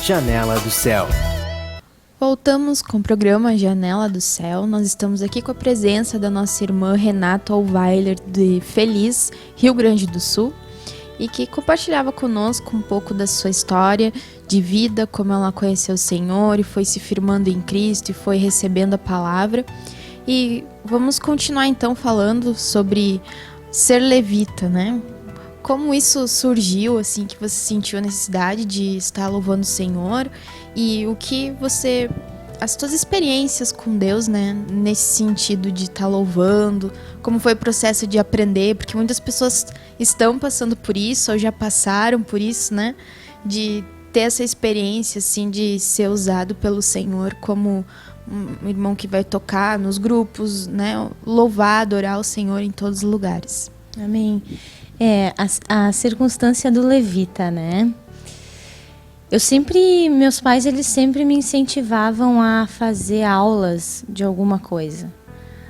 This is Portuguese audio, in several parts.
Janela do Céu. Voltamos com o programa Janela do Céu. Nós estamos aqui com a presença da nossa irmã Renata Alweiler, de Feliz, Rio Grande do Sul, e que compartilhava conosco um pouco da sua história de vida, como ela conheceu o Senhor e foi se firmando em Cristo e foi recebendo a palavra. E vamos continuar então falando sobre ser levita, né? Como isso surgiu, assim, que você sentiu a necessidade de estar louvando o Senhor e o que você... as suas experiências com Deus, né? Nesse sentido de estar louvando, como foi o processo de aprender, porque muitas pessoas estão passando por isso ou já passaram por isso, né? De ter essa experiência, assim, de ser usado pelo Senhor como um irmão que vai tocar nos grupos, né? Louvar, adorar o Senhor em todos os lugares. Amém. A circunstância do levita, né? Meus pais, eles sempre me incentivavam a fazer aulas de alguma coisa.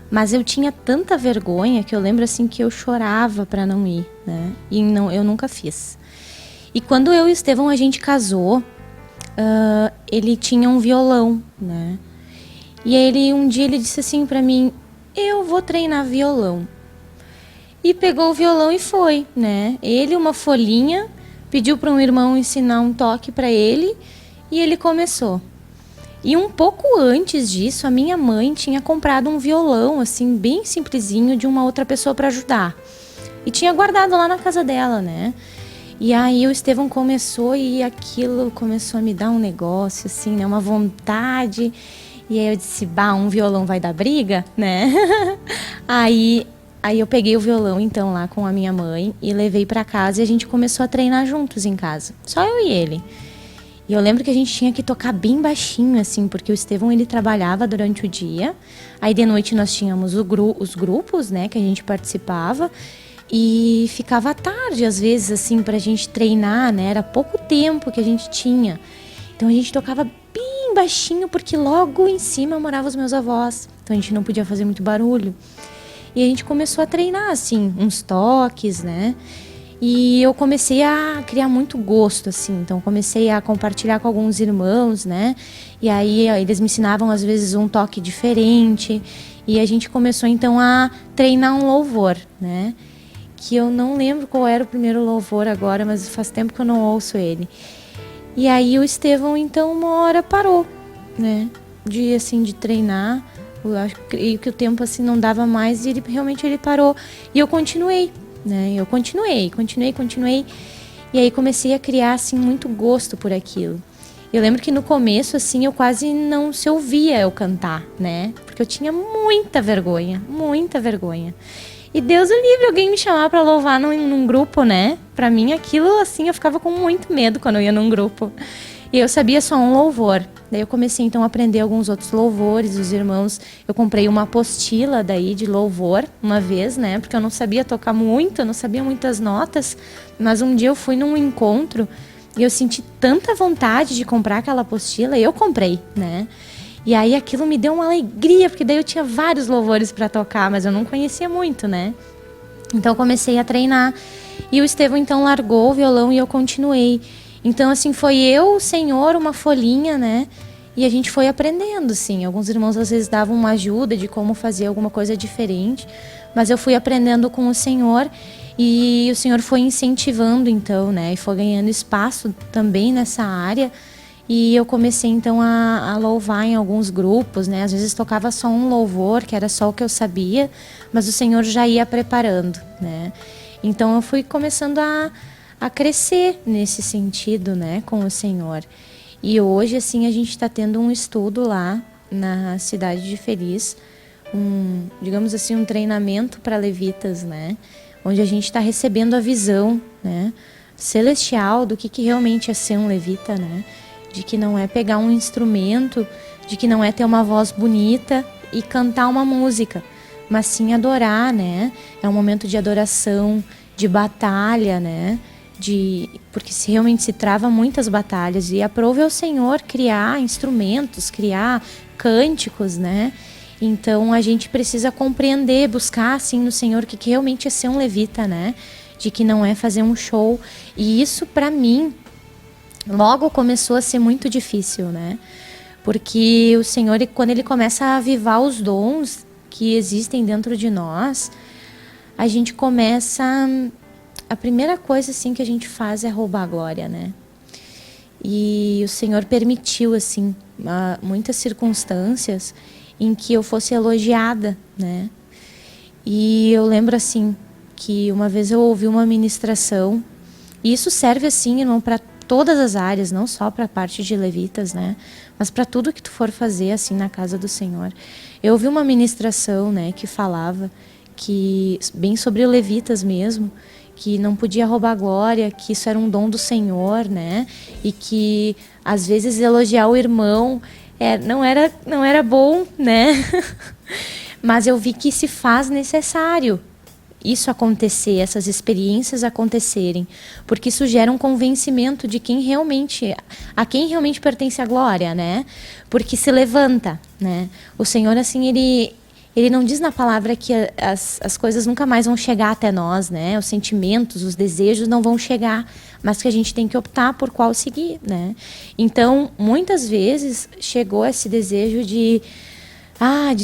Mas eu tinha tanta vergonha que eu lembro assim que eu chorava para não ir, né? E eu nunca fiz. E quando eu e o Estevão, a gente casou, ele tinha um violão, né? E um dia ele disse assim para mim, eu vou treinar violão. E pegou o violão e foi, né? Ele, uma folhinha, pediu para um irmão ensinar um toque para ele e ele começou. E um pouco antes disso, a minha mãe tinha comprado um violão, assim, bem simplesinho, de uma outra pessoa para ajudar. E tinha guardado lá na casa dela, né? E aí o Estevão começou e aquilo começou a me dar um negócio, assim, né? Uma vontade. E aí eu disse, um violão vai dar briga, né? Aí eu peguei o violão, então, lá com a minha mãe e levei pra casa e a gente começou a treinar juntos em casa. Só eu e ele. E eu lembro que a gente tinha que tocar bem baixinho, assim, porque o Estevão, ele trabalhava durante o dia. Aí de noite nós tínhamos os grupos, né, que a gente participava. E ficava tarde, às vezes, assim, pra gente treinar, né? Era pouco tempo que a gente tinha. Então a gente tocava bem baixinho, porque logo em cima moravam os meus avós. Então a gente não podia fazer muito barulho. E a gente começou a treinar, assim, uns toques, né? E eu comecei a criar muito gosto, assim. Então, comecei a compartilhar com alguns irmãos, né? E aí, eles me ensinavam, às vezes, um toque diferente. E a gente começou, então, a treinar um louvor, né? Que eu não lembro qual era o primeiro louvor agora, mas faz tempo que eu não ouço ele. E aí, o Estevão, então, uma hora parou, né? De treinar. Eu acho que o tempo assim não dava mais e ele parou. E eu continuei, né? Eu continuei. E aí comecei a criar assim muito gosto por aquilo. Eu lembro que no começo assim eu quase não se ouvia eu cantar, né? Porque eu tinha muita vergonha. E Deus o livre alguém me chamar para louvar num grupo, né? Para mim aquilo assim eu ficava com muito medo quando eu ia num grupo. E eu sabia só um louvor. Daí eu comecei então a aprender alguns outros louvores, os irmãos. Eu comprei uma apostila daí de louvor uma vez, né? Porque eu não sabia tocar muito, eu não sabia muitas notas. Mas um dia eu fui num encontro e eu senti tanta vontade de comprar aquela apostila e eu comprei, né? E aí aquilo me deu uma alegria, porque daí eu tinha vários louvores para tocar, mas eu não conhecia muito, né? Então eu comecei a treinar. E o Estevão então largou o violão e eu continuei. Então, assim, foi eu, o Senhor, uma folhinha, né? E a gente foi aprendendo, assim. Alguns irmãos, às vezes, davam uma ajuda de como fazer alguma coisa diferente. Mas eu fui aprendendo com o Senhor. E o Senhor foi incentivando, então, né? E foi ganhando espaço também nessa área. E eu comecei, então, a louvar em alguns grupos, né? Às vezes tocava só um louvor, que era só o que eu sabia. Mas o Senhor já ia preparando, né? Então, eu fui começando a crescer nesse sentido, né, com o Senhor. E hoje, assim, a gente está tendo um estudo lá na cidade de Feliz, digamos assim, um treinamento para levitas, né, onde a gente está recebendo a visão, né, celestial do que realmente é ser um levita, né, de que não é pegar um instrumento, de que não é ter uma voz bonita e cantar uma música, mas sim adorar, né, é um momento de adoração, de batalha, né, porque realmente se trava muitas batalhas e aprove ao Senhor criar instrumentos, criar cânticos, né? Então a gente precisa compreender, buscar assim no Senhor que realmente é ser um levita, né? De que não é fazer um show. E isso para mim logo começou a ser muito difícil, né? Porque o Senhor, quando Ele começa a avivar os dons que existem dentro de nós, a gente começa... A primeira coisa, assim, que a gente faz é roubar a glória, né? E o Senhor permitiu, assim, muitas circunstâncias em que eu fosse elogiada, né? E eu lembro, assim, que uma vez eu ouvi uma ministração, e isso serve, assim, irmão, para todas as áreas, não só para a parte de levitas, né? Mas para tudo que tu for fazer, assim, na casa do Senhor. Eu ouvi uma ministração, né, que falava que, bem sobre levitas mesmo, que não podia roubar a glória, que isso era um dom do Senhor, né? E que, às vezes, elogiar o irmão não era bom, né? Mas eu vi que se faz necessário isso acontecer, essas experiências acontecerem, porque isso gera um convencimento de a quem realmente pertence a glória, né? Porque se levanta, né? O Senhor, assim, ele não diz na palavra que as coisas nunca mais vão chegar até nós, né? Os sentimentos, os desejos não vão chegar, mas que a gente tem que optar por qual seguir, né? Então, muitas vezes chegou esse desejo de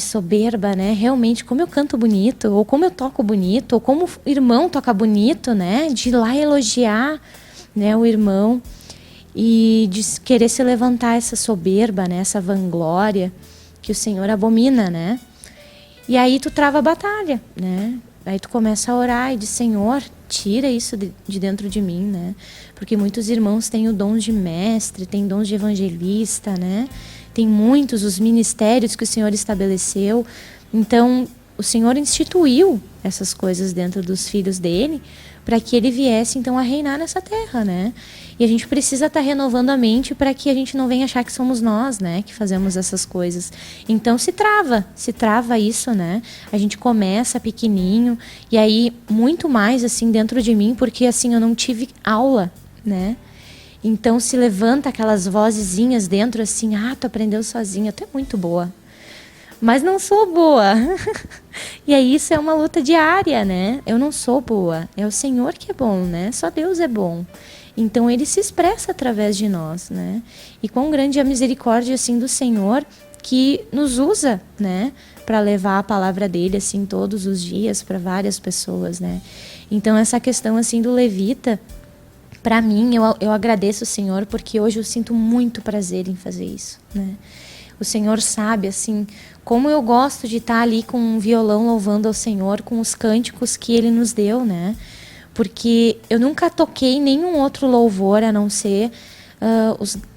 soberba, né? Realmente, como eu canto bonito, ou como eu toco bonito, ou como o irmão toca bonito, né? De ir lá elogiar, né, o irmão e de querer se levantar essa soberba, né? Essa vanglória que o Senhor abomina, né? E aí tu trava a batalha, né? Aí tu começa a orar e diz, Senhor, tira isso de dentro de mim, né? Porque muitos irmãos têm o dom de mestre, têm dons de evangelista, né? Tem muitos os ministérios que o Senhor estabeleceu. Então, o Senhor instituiu essas coisas dentro dos filhos dele para que ele viesse, então, a reinar nessa terra, né? E a gente precisa estar renovando a mente para que a gente não venha achar que somos nós, né? Que fazemos essas coisas. Então, se trava isso, né? A gente começa pequenininho e aí muito mais, assim, dentro de mim, porque, assim, eu não tive aula, né? Então se levanta aquelas vozezinhas dentro assim, tu aprendeu sozinha, tu é muito boa. Mas não sou boa. E aí isso é uma luta diária, né? Eu não sou boa, é o Senhor que é bom, né? Só Deus é bom. Então ele se expressa através de nós, né? E quão grande é a misericórdia assim do Senhor que nos usa, né? Para levar a palavra dele assim todos os dias para várias pessoas, né? Então essa questão assim do levita, para mim, eu agradeço o Senhor, porque hoje eu sinto muito prazer em fazer isso, né? O Senhor sabe, assim, como eu gosto de estar ali com um violão louvando ao Senhor, com os cânticos que Ele nos deu, né? Porque eu nunca toquei nenhum outro louvor a não ser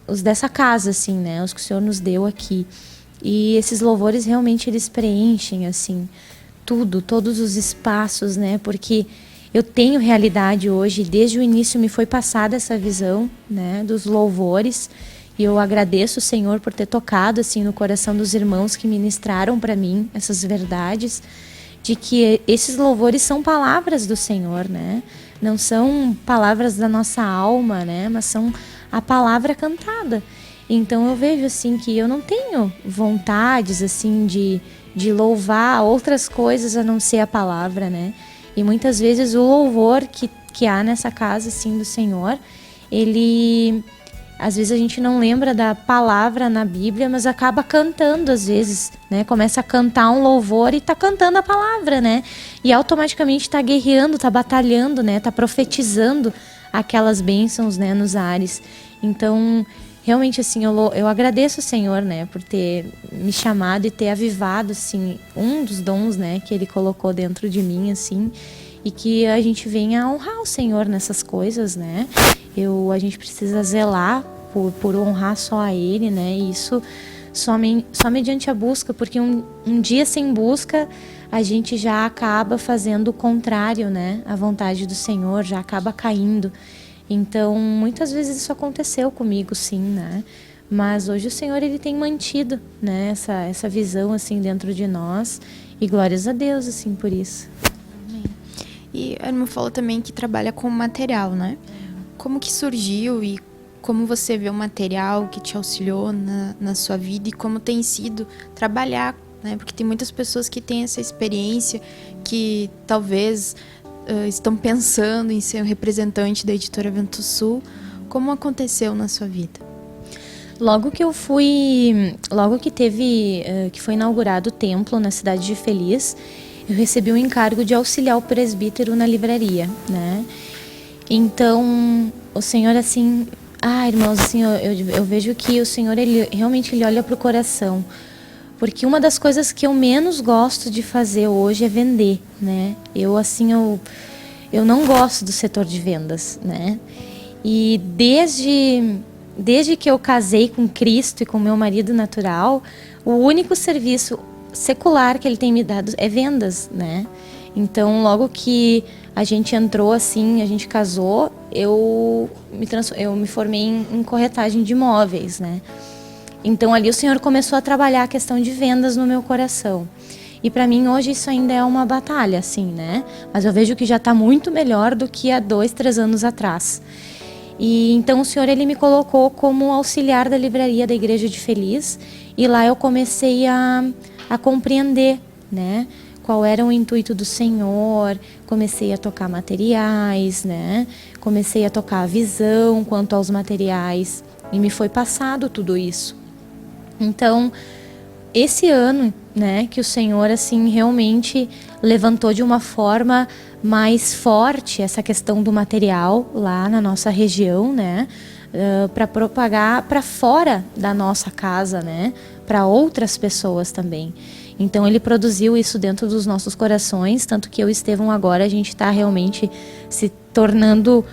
os dessa casa, assim, né? Os que o Senhor nos deu aqui. E esses louvores realmente eles preenchem, assim, tudo, todos os espaços, né? Porque eu tenho realidade hoje, desde o início me foi passada essa visão, né, dos louvores, e eu agradeço o Senhor por ter tocado assim no coração dos irmãos que ministraram para mim essas verdades, de que esses louvores são palavras do Senhor, né? Não são palavras da nossa alma, né, mas são a palavra cantada. Então eu vejo assim que eu não tenho vontades assim de louvar outras coisas a não ser a palavra, né? E muitas vezes o louvor que há nessa casa, assim, do Senhor, ele... Às vezes a gente não lembra da palavra na Bíblia, mas acaba cantando às vezes, né? Começa a cantar um louvor e tá cantando a palavra, né? E automaticamente tá guerreando, tá batalhando, né? Tá profetizando aquelas bênçãos, né? Nos ares. Então, realmente, assim, eu agradeço o Senhor, né? Por ter me chamado e ter avivado, assim, um dos dons, né? Que Ele colocou dentro de mim, assim. E que a gente venha a honrar o Senhor nessas coisas, né? A gente precisa zelar por honrar só a Ele, né? E isso só mediante a busca, porque um dia sem busca a gente já acaba fazendo o contrário, né? A vontade do Senhor já acaba caindo. Então, muitas vezes isso aconteceu comigo, sim, né? Mas hoje o Senhor, Ele tem mantido, né? Essa visão, assim, dentro de nós. E glórias a Deus, assim, por isso. Amém. E a irmã falou também que trabalha com material, né? Como que surgiu e como você vê o material que te auxiliou na sua vida e como tem sido trabalhar, né? Porque tem muitas pessoas que têm essa experiência, que talvez estão pensando em ser um representante da Editora Vento Sul. Como aconteceu na sua vida? Logo que que foi inaugurado o templo na cidade de Feliz, eu recebi o encargo de auxiliar o presbítero na livraria, né? Então, o Senhor, assim... irmãos, assim, eu vejo que o Senhor, ele realmente olha para o coração. Porque uma das coisas que eu menos gosto de fazer hoje é vender, né? Eu não gosto do setor de vendas, né? E desde que eu casei com Cristo e com meu marido natural, o único serviço secular que ele tem me dado é vendas, né? Então, logo que a gente entrou assim, a gente casou, eu me formei em corretagem de imóveis, né? Então, ali o Senhor começou a trabalhar a questão de vendas no meu coração. E para mim, hoje, isso ainda é uma batalha, assim, né? Mas eu vejo que já está muito melhor do que há 2, 3 anos atrás. E então o Senhor, ele me colocou como auxiliar da livraria da Igreja de Feliz. E lá eu comecei a compreender, né? Qual era o intuito do Senhor, comecei a tocar materiais, né? Comecei a tocar a visão quanto aos materiais e me foi passado tudo isso. Então, esse ano, né, que o Senhor, assim, realmente levantou de uma forma mais forte essa questão do material lá na nossa região, né? Para propagar para fora da nossa casa, né? Para outras pessoas também. Então ele produziu isso dentro dos nossos corações, tanto que eu e Estevão agora a gente está realmente se tornando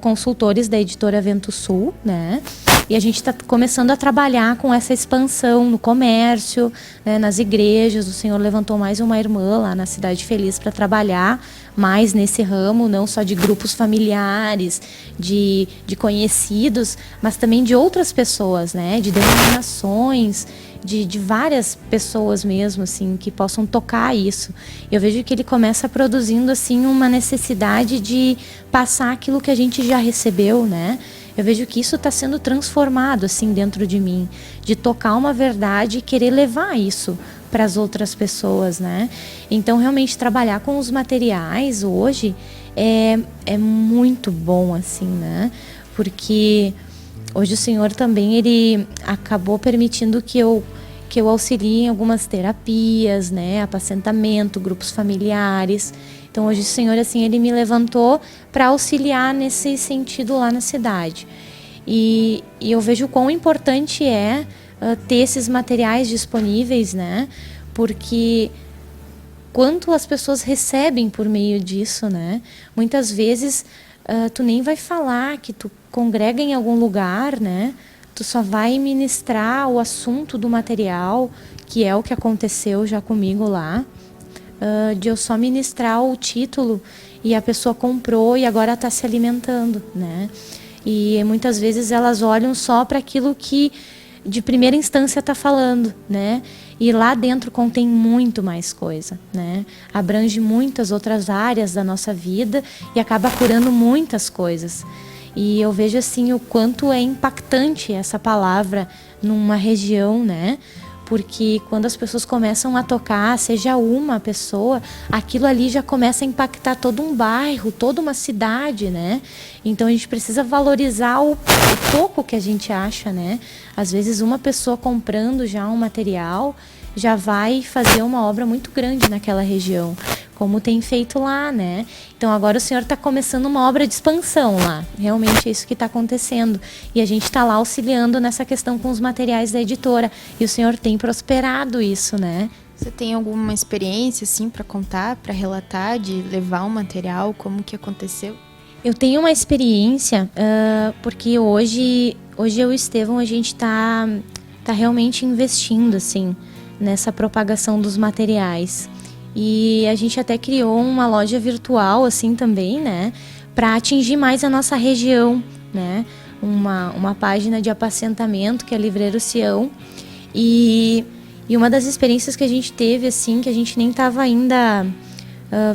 consultores da editora Vento Sul, né? E a gente está começando a trabalhar com essa expansão no comércio, né, nas igrejas. O Senhor levantou mais uma irmã lá na Cidade Feliz para trabalhar mais nesse ramo, não só de grupos familiares, de conhecidos, mas também de outras pessoas, né, de denominações, de várias pessoas mesmo, assim, que possam tocar isso. Eu vejo que ele começa produzindo, assim, uma necessidade de passar aquilo que a gente já recebeu, né? Eu vejo que isso está sendo transformado, assim, dentro de mim, de tocar uma verdade e querer levar isso para as outras pessoas, né? Então, realmente, trabalhar com os materiais hoje é muito bom, assim, né? Porque hoje o Senhor também, ele acabou permitindo que eu auxilie em algumas terapias, né? Apacentamento, grupos familiares. Então, hoje o Senhor, assim, ele me levantou para auxiliar nesse sentido lá na cidade. E eu vejo o quão importante é ter esses materiais disponíveis, né? Porque quanto as pessoas recebem por meio disso, né? Muitas vezes tu nem vai falar que tu congrega em algum lugar, né? Tu só vai ministrar o assunto do material, que é o que aconteceu já comigo lá. De eu só ministrar o título e a pessoa comprou e agora está se alimentando, né? E muitas vezes elas olham só para aquilo que de primeira instância está falando, né? E lá dentro contém muito mais coisa, né? Abrange muitas outras áreas da nossa vida e acaba curando muitas coisas. E eu vejo assim o quanto é impactante essa palavra numa região, né? Porque quando as pessoas começam a tocar, seja uma pessoa, aquilo ali já começa a impactar todo um bairro, toda uma cidade, né? Então a gente precisa valorizar o pouco que a gente acha, né? Às vezes uma pessoa comprando já um material já vai fazer uma obra muito grande naquela região, como tem feito lá, né? Então agora o Senhor está começando uma obra de expansão lá, realmente é isso que está acontecendo. E a gente está lá auxiliando nessa questão com os materiais da editora, e o Senhor tem prosperado isso, né? Você tem alguma experiência, assim, para contar, para relatar, de levar um material, como que aconteceu? Eu tenho uma experiência, porque hoje eu e o Estevão, a gente tá realmente investindo, assim, nessa propagação dos materiais. E a gente até criou uma loja virtual, assim, também, né? Para atingir mais a nossa região, né? Uma página de apacentamento, que é Livreiro Sião. E uma das experiências que a gente teve, assim, que a gente nem estava ainda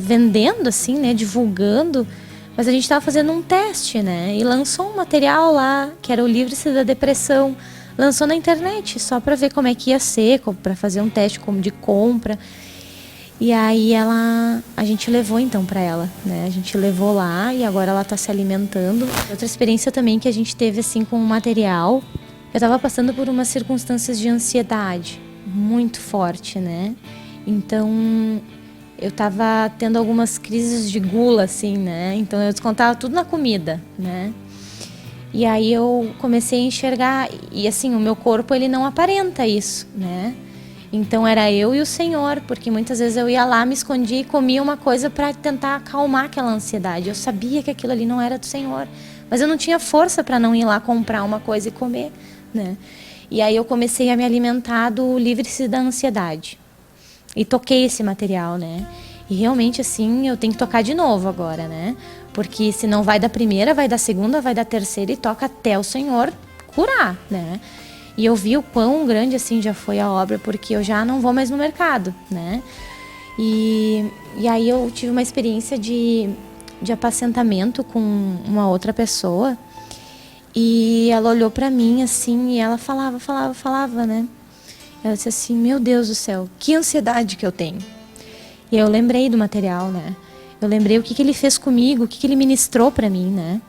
vendendo, assim, né? Divulgando, mas a gente estava fazendo um teste, né? E lançou um material lá, que era o Livre-se da Depressão. Lançou na internet, só para ver como é que ia ser, para fazer um teste como de compra. E aí a gente levou então para ela, né? A gente levou lá e agora ela tá se alimentando. Outra experiência também que a gente teve assim com o material, eu tava passando por umas circunstâncias de ansiedade muito forte, né? Então eu tava tendo algumas crises de gula assim, né? Então eu descontava tudo na comida, né? E aí eu comecei a enxergar e assim, o meu corpo ele não aparenta isso, né? Então era eu e o Senhor, porque muitas vezes eu ia lá, me escondia e comia uma coisa para tentar acalmar aquela ansiedade. Eu sabia que aquilo ali não era do Senhor, mas eu não tinha força para não ir lá comprar uma coisa e comer, né? E aí eu comecei a me alimentar do Livre-se da Ansiedade. E toquei esse material, né? E realmente assim, eu tenho que tocar de novo agora, né? Porque se não vai da primeira, vai da segunda, vai da terceira e toca até o Senhor curar, né? E eu vi o quão grande assim já foi a obra, porque eu já não vou mais no mercado, né? E aí eu tive uma experiência de apacentamento com uma outra pessoa. E ela olhou pra mim assim e ela falava, né? Ela disse assim, meu Deus do céu, que ansiedade que eu tenho. E eu lembrei do material, né? Eu lembrei o que ele fez comigo, o que ele ministrou pra mim, né?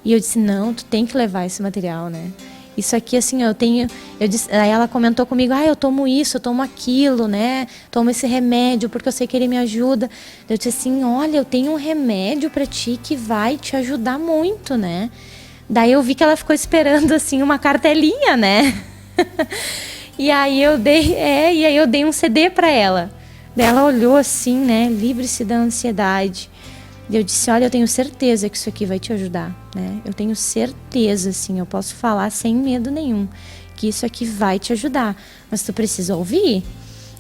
E eu disse, não, tu tem que levar esse material, né? Isso aqui, assim, aí ela comentou comigo, eu tomo isso, eu tomo aquilo, né? Tomo esse remédio porque eu sei que ele me ajuda. Eu disse assim, olha, eu tenho um remédio pra ti que vai te ajudar muito, né? Daí eu vi que ela ficou esperando, assim, uma cartelinha, né? E aí eu dei um CD pra ela. Daí ela olhou assim, né? Livre-se da ansiedade. E eu disse, olha, eu tenho certeza que isso aqui vai te ajudar, né? Eu tenho certeza, assim, eu posso falar sem medo nenhum, que isso aqui vai te ajudar, mas tu precisa ouvir.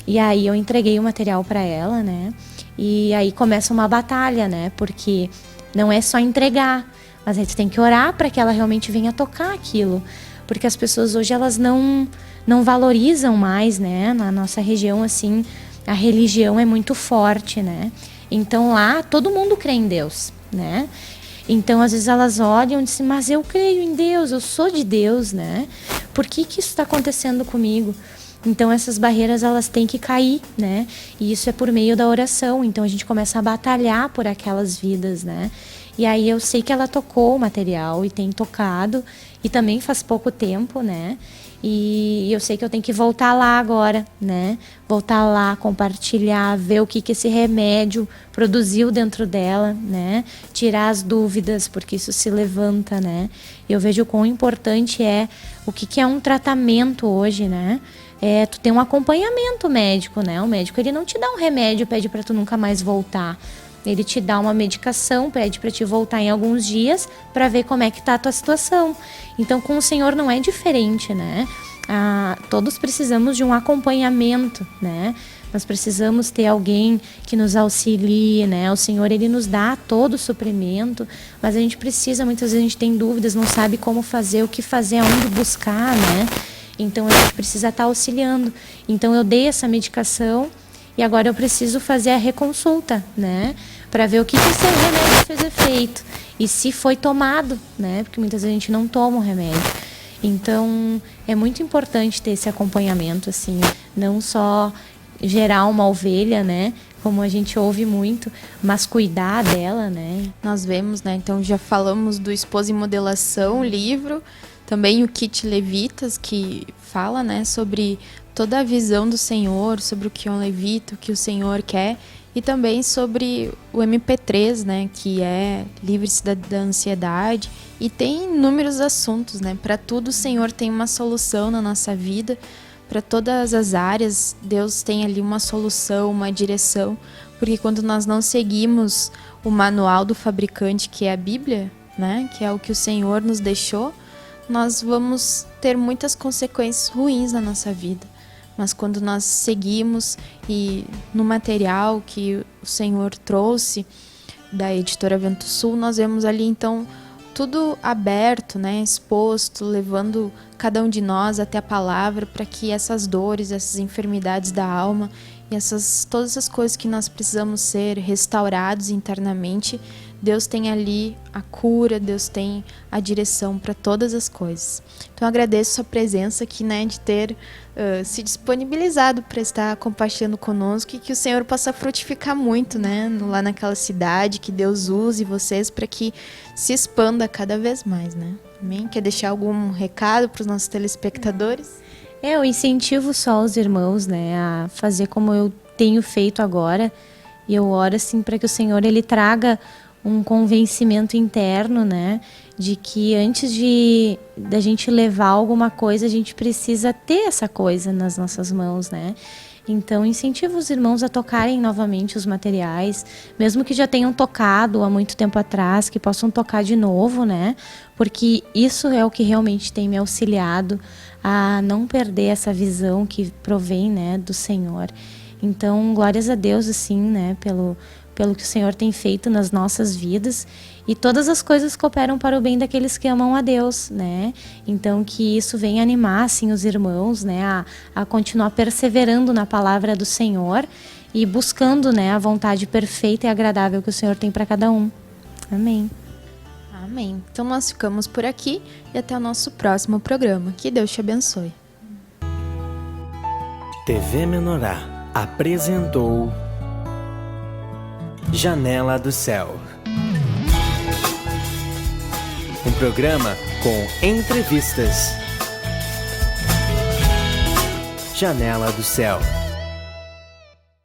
E aí eu entreguei o material para ela, né? E aí começa uma batalha, né? Porque não é só entregar, mas aí tu tem que orar para que ela realmente venha tocar aquilo. Porque as pessoas hoje, elas não valorizam mais, né? Na nossa região, assim, a religião é muito forte, né? Então lá todo mundo crê em Deus, né? Então às vezes elas olham e dizem, mas eu creio em Deus, eu sou de Deus, né? Por que isso está acontecendo comigo? Então essas barreiras elas têm que cair, né? E isso é por meio da oração. Então a gente começa a batalhar por aquelas vidas, né? E aí eu sei que ela tocou o material e tem tocado, e também faz pouco tempo, né? E eu sei que eu tenho que voltar lá agora, né? Voltar lá, compartilhar, ver o que esse remédio produziu dentro dela, né? Tirar as dúvidas, porque isso se levanta, né? Eu vejo o quão importante é o que é um tratamento hoje, né? Tu tem um acompanhamento médico, né? O médico, ele não te dá um remédio e pede para tu nunca mais voltar. Ele te dá uma medicação, pede para te voltar em alguns dias para ver como é que tá a tua situação. Então, com o Senhor não é diferente, né? Todos precisamos de um acompanhamento, né? Nós precisamos ter alguém que nos auxilie, né? O Senhor, ele nos dá todo o suprimento, mas a gente precisa, muitas vezes a gente tem dúvidas, não sabe como fazer, o que fazer, aonde buscar, né? Então, a gente precisa estar auxiliando. Então, eu dei essa medicação e agora eu preciso fazer a reconsulta, né? Para ver o que esse remédio fez efeito e se foi tomado, né? Porque muitas vezes a gente não toma o remédio. Então, é muito importante ter esse acompanhamento, assim, não só gerar uma ovelha, né? Como a gente ouve muito, mas cuidar dela, né? Nós vemos, né? Então já falamos do Esposa em Modelação, o livro, também o Kit Levitas, que fala, né, sobre toda a visão do Senhor, sobre o que é um levita, o que o Senhor quer, e também sobre o MP3, né, que é Livre-se da Ansiedade, e tem inúmeros assuntos, né? Para tudo o Senhor tem uma solução na nossa vida, para todas as áreas Deus tem ali uma solução, uma direção, porque quando nós não seguimos o manual do fabricante, que é a Bíblia, né, que é o que o Senhor nos deixou, nós vamos ter muitas consequências ruins na nossa vida. Mas quando nós seguimos e no material que o Senhor trouxe da editora Vento Sul, nós vemos ali então tudo aberto, né, exposto, levando cada um de nós até a palavra para que essas dores, essas enfermidades da alma e todas essas coisas que nós precisamos ser restaurados internamente, Deus tem ali a cura, Deus tem a direção para todas as coisas. Então eu agradeço a sua presença aqui, né, de ter se disponibilizado para estar compartilhando conosco e que o Senhor possa frutificar muito, né, lá naquela cidade, que Deus use vocês para que se expanda cada vez mais, né? Amém? Quer deixar algum recado para os nossos telespectadores? Eu incentivo só os irmãos, né, a fazer como eu tenho feito agora, e eu oro assim para que o Senhor ele traga um convencimento interno, né, de que antes da gente levar alguma coisa, a gente precisa ter essa coisa nas nossas mãos, né? Então, incentivo os irmãos a tocarem novamente os materiais, mesmo que já tenham tocado há muito tempo atrás, que possam tocar de novo, né? Porque isso é o que realmente tem me auxiliado a não perder essa visão que provém, né, do Senhor. Então, glórias a Deus, assim, né, pelo que o Senhor tem feito nas nossas vidas, e todas as coisas cooperam para o bem daqueles que amam a Deus, né? Então que isso venha animar, assim, os irmãos, né, a continuar perseverando na palavra do Senhor e buscando, né, a vontade perfeita e agradável que o Senhor tem para cada um. Amém. Amém. Então nós ficamos por aqui e até o nosso próximo programa. Que Deus te abençoe. TV Menorá apresentou Janela do Céu. Um programa com entrevistas. Janela do Céu.